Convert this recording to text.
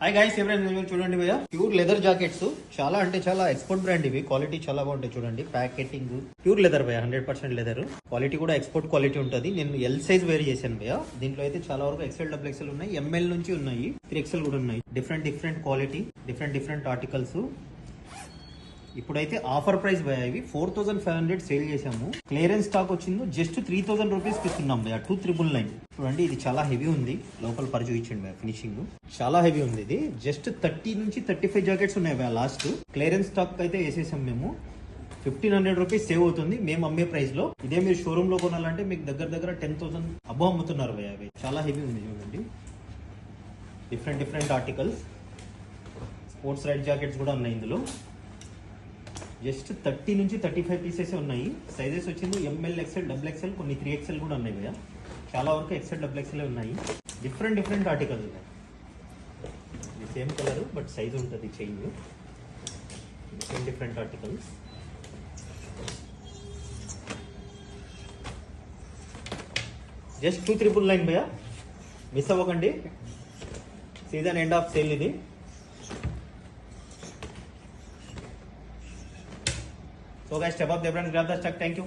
Hi guys, ఎవరైనా చూడండి భయ్య, ప్యూర్ లెదర్ జాకెట్స్ చాలా అంటే చాలా ఎక్స్పోర్ట్ బ్రాండ్. ఇవి క్వాలిటీ చాలా బాగుంటాయి. చూడండి ప్యాకెటింగ్ ప్యూర్ లెదర్ భయ్య, 100% లెదర్. క్వాలిటీ కూడా ఎక్స్పోర్ట్ క్వాలిటీ ఉంటుంది. నేను ఎల్ సైజ్ వేర్ చేశాను భయ్య. దీంట్లో అయితే చాలా వరకు ఎక్సెల్, డబుల్ ఎక్సెల్ ఉన్నాయి, ఎంఎల్ నుంచి ఉన్నాయి, 3XL కూడా ఉన్నాయి. Different quality, different articles. ఇప్పుడైతే ఆఫర్ ప్రైస్ భయ్య, ఇవి 4500 సేల్ చేసాము. క్లియరెన్స్ స్టాక్ వచ్చింది, జస్ట్ 3000 రూపీస్ ఇస్తున్నాం భయ్య. 2999. చూడండి, ఇది చాలా హెవీ ఉంది. లోపల పరి చూపించండి భయ్య, ఫినిషింగ్ చాలా హెవీ ఉంది. ఇది జస్ట్ 30 నుంచి 35 జాకెట్స్ ఉన్నాయి భయ్య. లాస్ట్ క్లియరెన్స్ స్టాక్ అయితే వేసేసాం మేము. 1500 రూపీస్ సేవ్ అవుతుంది మేము అమ్మే ప్రైస్ లో. ఇదే మీరు షోరూమ్ లో కొనాలంటే మీకు దగ్గర 10,000 అబ్బో అమ్ముతున్నారు భయ్య. అవి చాలా హెవీ ఉంది. చూడండి, different articles. Sports ride jackets కూడా ఉన్నాయి ఇందులో. జస్ట్ 30 నుంచి 35 పీసెస్ ఉన్నాయి. సైజెస్ వచ్చింది ఎంఎల్, ఎక్స్ఎల్, డబుల్ ఎక్స్ఎల్, కొన్ని 3XL కూడా ఉన్నాయి భయ్య. చాలా వరకు ఎక్స్ఎల్, డబుల్ ఎక్స్ఎల్ ఉన్నాయి. డిఫరెంట్ ఆర్టికల్స్ ఉన్నాయి. ఇది సేమ్ కలర్ బట్ సైజ్ ఉంటుంది చేంజ్. Different articles. జస్ట్ 2999 భయ్య. మిస్ అవ్వకండి, సీజన్ ఎండ్ ఆఫ్ సేల్ ఇది. So guys, step up the brand, grab the stock. Thank you.